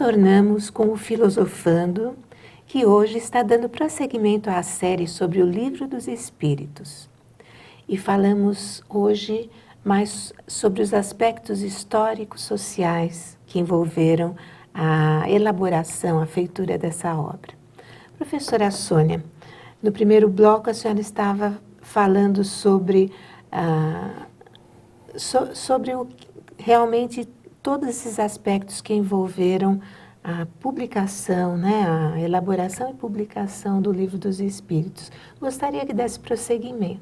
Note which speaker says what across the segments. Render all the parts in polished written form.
Speaker 1: retornamos com o Filosofando, que hoje está dando prosseguimento à série sobre o Livro dos Espíritos. E falamos hoje mais sobre os aspectos históricos sociais que envolveram a elaboração, a feitura dessa obra. Professora Sônia, no primeiro bloco a senhora estava falando sobre realmente todos esses aspectos que envolveram a publicação, né, a elaboração e publicação do Livro dos Espíritos. Gostaria que desse prosseguimento.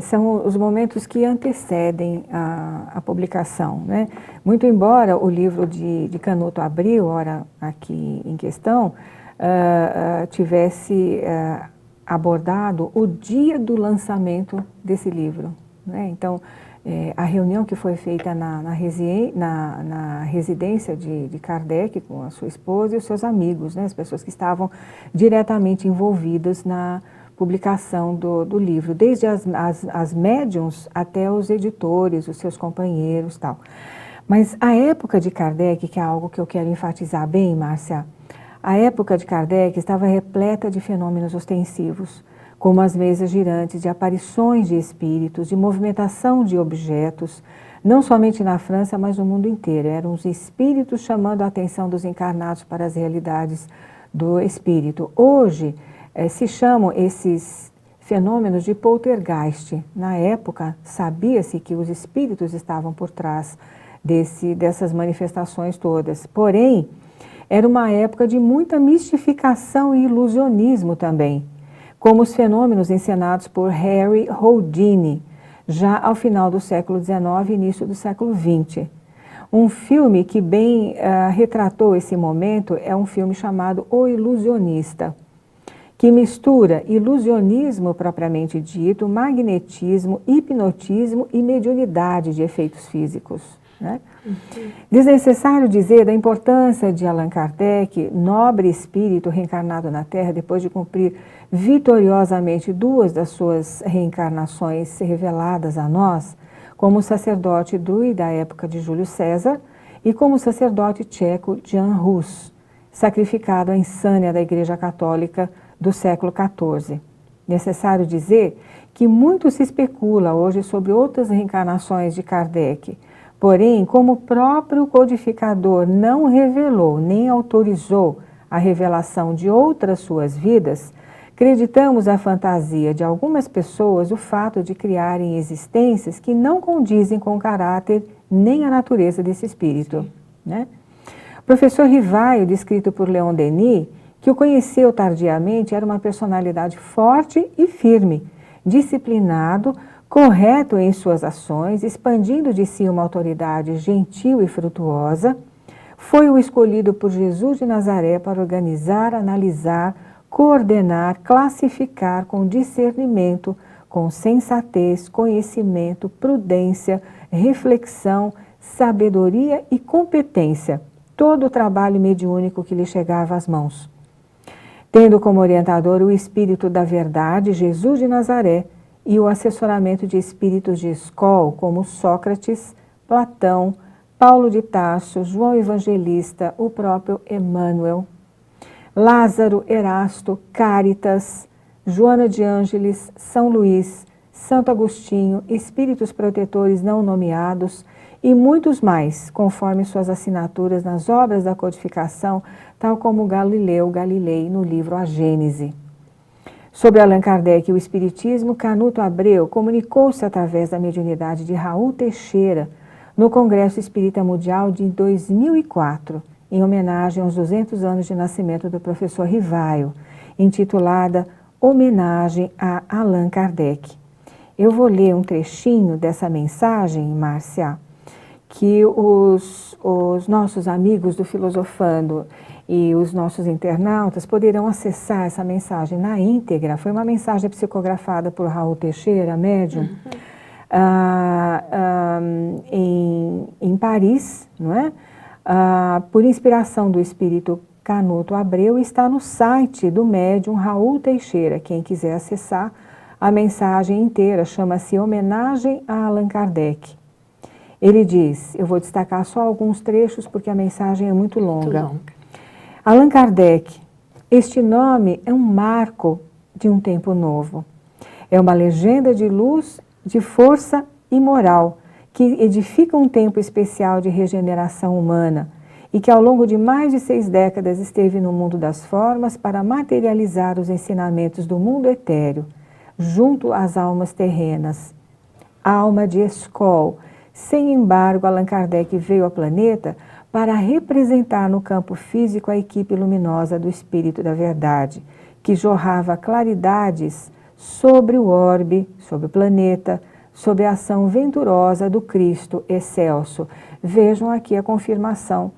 Speaker 2: São os momentos que antecedem a publicação, né? Muito embora o livro de Canuto Abreu, ora aqui em questão, tivesse abordado o dia do lançamento desse livro, né? Então, a reunião que foi feita na residência de Kardec com a sua esposa e os seus amigos, né? As pessoas que estavam diretamente envolvidas na publicação do livro, desde as médiuns até os editores, os seus companheiros e tal. Mas a época de Kardec, que é algo que eu quero enfatizar bem, Márcia, a época de Kardec estava repleta de fenômenos ostensivos, como as mesas girantes, de aparições de espíritos, de movimentação de objetos, não somente na França, mas no mundo inteiro. Eram os espíritos chamando a atenção dos encarnados para as realidades do espírito. Hoje, se chamam esses fenômenos de poltergeist. Na época, sabia-se que os espíritos estavam por trás dessas manifestações todas. Porém, era uma época de muita mistificação e ilusionismo também, como os fenômenos encenados por Harry Houdini, já ao final do século XIX e início do século XX. Um filme que bem retratou esse momento é um filme chamado O Ilusionista, que mistura ilusionismo propriamente dito, magnetismo, hipnotismo e mediunidade de efeitos físicos, né? Desnecessário dizer da importância de Allan Kardec, nobre espírito reencarnado na Terra, depois de cumprir vitoriosamente 2 das suas reencarnações reveladas a nós, como sacerdote da época de Júlio César e como sacerdote tcheco Jan Hus, sacrificado à insânia da Igreja Católica do século XIV. Necessário dizer que muito se especula hoje sobre outras reencarnações de Kardec. Porém, como o próprio codificador não revelou nem autorizou a revelação de outras suas vidas, acreditamos à fantasia de algumas pessoas o fato de criarem existências que não condizem com o caráter nem a natureza desse espírito, né? O professor Rivaio, descrito por Leon Denis, que o conheceu tardiamente, era uma personalidade forte e firme, disciplinado, correto em suas ações, expandindo de si uma autoridade gentil e frutuosa. Foi o escolhido por Jesus de Nazaré para organizar, analisar, coordenar, classificar com discernimento, com sensatez, conhecimento, prudência, reflexão, sabedoria e competência, todo o trabalho mediúnico que lhe chegava às mãos. Tendo como orientador o Espírito da Verdade, Jesus de Nazaré, e o assessoramento de espíritos de escola, como Sócrates, Platão, Paulo de Tarso, João Evangelista, o próprio Emmanuel, Lázaro, Erasto, Cáritas, Joana de Ângeles, São Luís, Santo Agostinho, espíritos protetores não nomeados e muitos mais, conforme suas assinaturas nas obras da codificação, tal como Galileu Galilei no livro A Gênese. Sobre Allan Kardec e o Espiritismo, Canuto Abreu comunicou-se através da mediunidade de Raul Teixeira no Congresso Espírita Mundial de 2004, em homenagem aos 200 anos de nascimento do professor Rivaio, intitulada Homenagem a Allan Kardec. Eu vou ler um trechinho dessa mensagem, Márcia, que os nossos amigos do Filosofando e os nossos internautas poderão acessar essa mensagem na íntegra. Foi uma mensagem psicografada por Raul Teixeira, médium, em Paris, não é? Por inspiração do espírito Canuto Abreu, está no site do médium Raul Teixeira. Quem quiser acessar a mensagem inteira, chama-se Homenagem a Allan Kardec. Ele diz, eu vou destacar só alguns trechos porque a mensagem é muito longa. Allan Kardec, este nome é um marco de um tempo novo. É uma legenda de luz, de força e moral, que edifica um tempo especial de regeneração humana e que ao longo de mais de 6 décadas esteve no mundo das formas para materializar os ensinamentos do mundo etéreo, junto às almas terrenas. Alma de Escol. Sem embargo, Allan Kardec veio ao planeta para representar no campo físico a equipe luminosa do Espírito da Verdade, que jorrava claridades sobre o orbe, sobre o planeta, sobre a ação venturosa do Cristo excelso. Vejam aqui a confirmação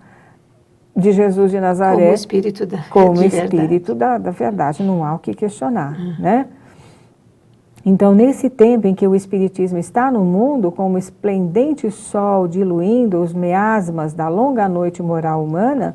Speaker 2: de Jesus de Nazaré
Speaker 1: como Espírito da,
Speaker 2: como Espírito da Verdade. Não há o que questionar, né? Então, nesse tempo em que o Espiritismo está no mundo, como esplendente sol diluindo os miasmas da longa noite moral humana,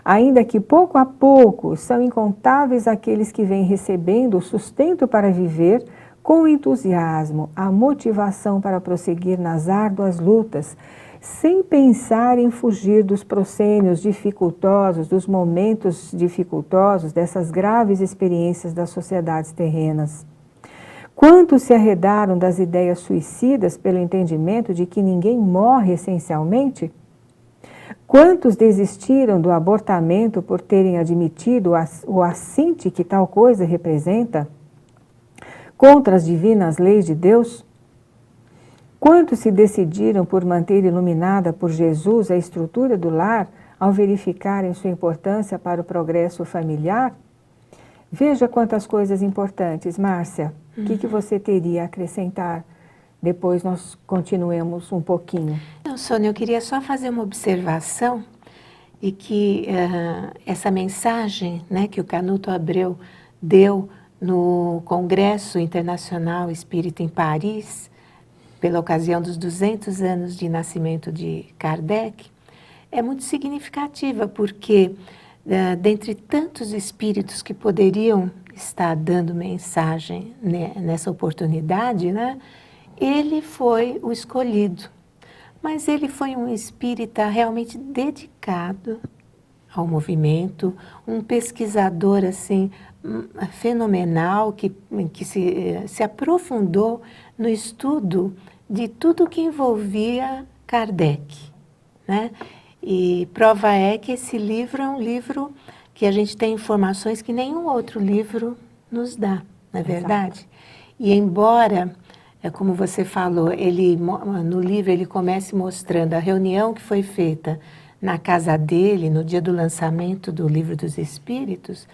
Speaker 2: ainda que pouco a pouco são incontáveis aqueles que vêm recebendo o sustento para viver com entusiasmo, a motivação para prosseguir nas árduas lutas, sem pensar em fugir dos proscênios dificultosos, dos momentos dificultosos, dessas graves experiências das sociedades terrenas. Quantos se arredaram das ideias suicidas pelo entendimento de que ninguém morre essencialmente? Quantos desistiram do abortamento por terem admitido o assinte que tal coisa representa contra as divinas leis de Deus? Quantos se decidiram por manter iluminada por Jesus a estrutura do lar ao verificarem sua importância para o progresso familiar? Veja quantas coisas importantes, Márcia. O que você teria a acrescentar? Depois nós continuemos um pouquinho.
Speaker 1: Não, Sônia, eu queria só fazer uma observação e que essa mensagem, né, que o Canuto Abreu deu no Congresso Internacional Espírita em Paris, pela ocasião dos 200 anos de nascimento de Kardec, é muito significativa, porque dentre tantos espíritos que poderiam estar dando mensagem nessa oportunidade, né, ele foi o escolhido. Mas ele foi um espírita realmente dedicado ao movimento, um pesquisador assim fenomenal que se aprofundou no estudo de tudo que envolvia Kardec, né? E prova é que esse livro é um livro que a gente tem informações que nenhum outro livro nos dá, não é verdade? Exato. E embora, como você falou, no livro ele começa mostrando a reunião que foi feita na casa dele, no dia do lançamento do Livro dos Espíritos,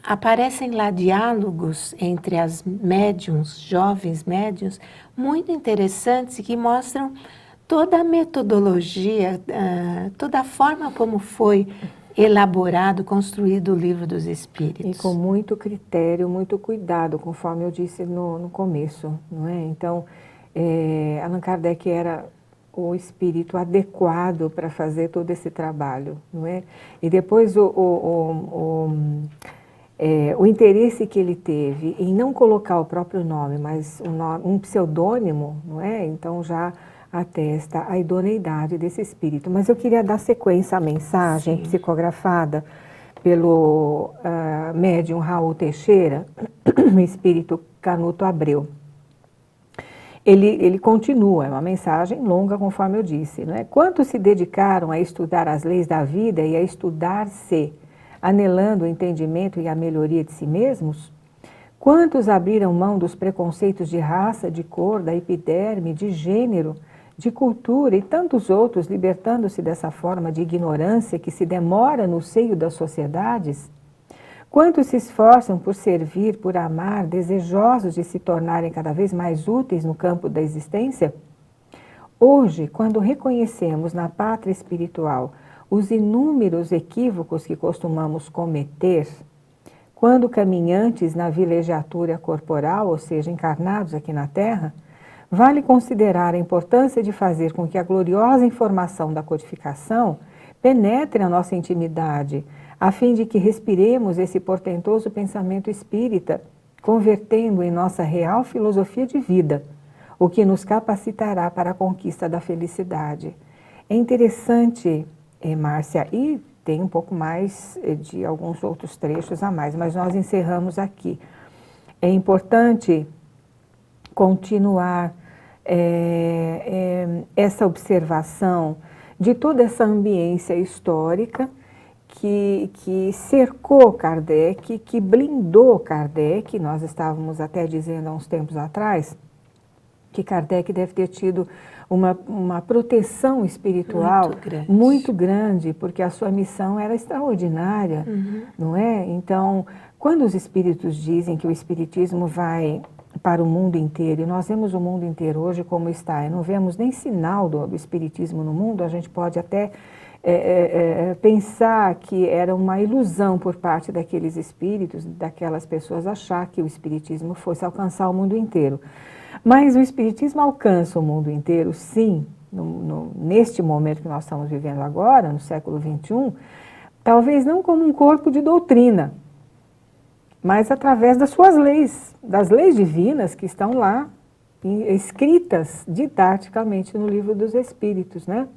Speaker 1: aparecem lá diálogos entre as médiuns, jovens médiuns, muito interessantes e que mostram toda a metodologia, toda a forma como foi elaborado, construído o Livro dos Espíritos.
Speaker 2: E com muito critério, muito cuidado, conforme eu disse no começo, não é? Então, Allan Kardec era o espírito adequado para fazer todo esse trabalho, não é? E depois o interesse que ele teve em não colocar o próprio nome, mas um pseudônimo, não é? Então já atesta a idoneidade desse espírito. Mas eu queria dar sequência à mensagem psicografada pelo médium Raul Teixeira, o espírito Canuto Abreu. Ele continua, é uma mensagem longa, conforme eu disse, não é? Quantos se dedicaram a estudar as leis da vida e a estudar-se, anelando o entendimento e a melhoria de si mesmos? Quantos abriram mão dos preconceitos de raça, de cor, da epiderme, de gênero, de cultura e tantos outros, libertando-se dessa forma de ignorância que se demora no seio das sociedades? Quantos se esforçam por servir, por amar, desejosos de se tornarem cada vez mais úteis no campo da existência? Hoje, quando reconhecemos na pátria espiritual os inúmeros equívocos que costumamos cometer, quando caminhantes na vilegiatura corporal, ou seja, encarnados aqui na Terra, vale considerar a importância de fazer com que a gloriosa informação da codificação penetre a nossa intimidade, a fim de que respiremos esse portentoso pensamento espírita, convertendo em nossa real filosofia de vida, o que nos capacitará para a conquista da felicidade. É interessante, Márcia, e tem um pouco mais de alguns outros trechos a mais, mas nós encerramos aqui. É importante continuar essa observação de toda essa ambiência histórica que cercou Kardec, que blindou Kardec. Nós estávamos até dizendo há uns tempos atrás que Kardec deve ter tido uma proteção espiritual muito grande, porque a sua missão era extraordinária, não é? Então, quando os espíritos dizem que o espiritismo vai para o mundo inteiro, e nós vemos o mundo inteiro hoje como está, e não vemos nem sinal do espiritismo no mundo, a gente pode até pensar que era uma ilusão por parte daqueles espíritos, daquelas pessoas, achar que o espiritismo fosse alcançar o mundo inteiro. Mas o espiritismo alcança o mundo inteiro, sim, neste momento que nós estamos vivendo agora, no século XXI, talvez não como um corpo de doutrina, mas através das suas leis, das leis divinas que estão lá, escritas didaticamente no Livro dos Espíritos, né?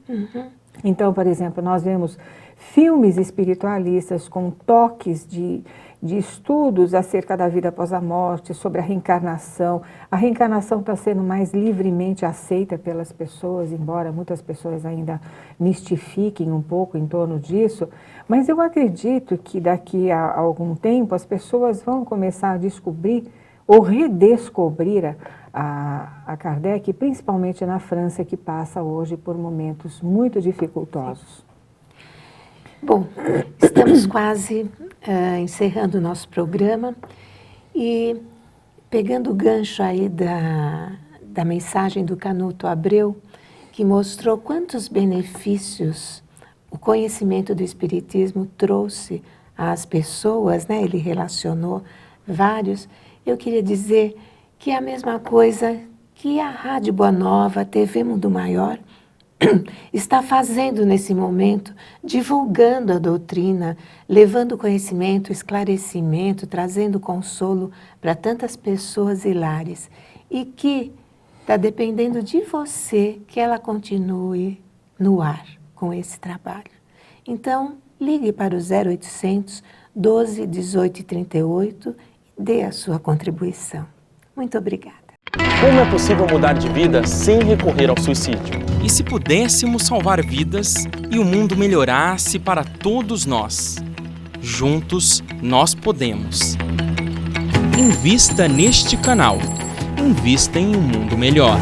Speaker 2: Então, por exemplo, nós vemos filmes espiritualistas com toques de estudos acerca da vida após a morte, sobre a reencarnação. A reencarnação está sendo mais livremente aceita pelas pessoas, embora muitas pessoas ainda mistifiquem um pouco em torno disso, mas eu acredito que daqui a algum tempo as pessoas vão começar a descobrir ou redescobrir a Kardec, principalmente na França, que passa hoje por momentos muito dificultosos.
Speaker 1: Bom, estamos quase encerrando o nosso programa e pegando o gancho aí da mensagem do Canuto Abreu, que mostrou quantos benefícios o conhecimento do Espiritismo trouxe às pessoas, né? Ele relacionou vários. Eu queria dizer que é a mesma coisa que a Rádio Boa Nova, a TV Mundo Maior, está fazendo nesse momento, divulgando a doutrina, levando conhecimento, esclarecimento, trazendo consolo para tantas pessoas e lares. E que está dependendo de você que ela continue no ar com esse trabalho. Então, ligue para o 0800 12 18 38 e dê a sua contribuição. Muito obrigada.
Speaker 3: Como é possível mudar de vida sem recorrer ao suicídio?
Speaker 4: E se pudéssemos salvar vidas e o mundo melhorasse para todos nós? Juntos, nós podemos. Invista neste canal. Invista em um mundo melhor.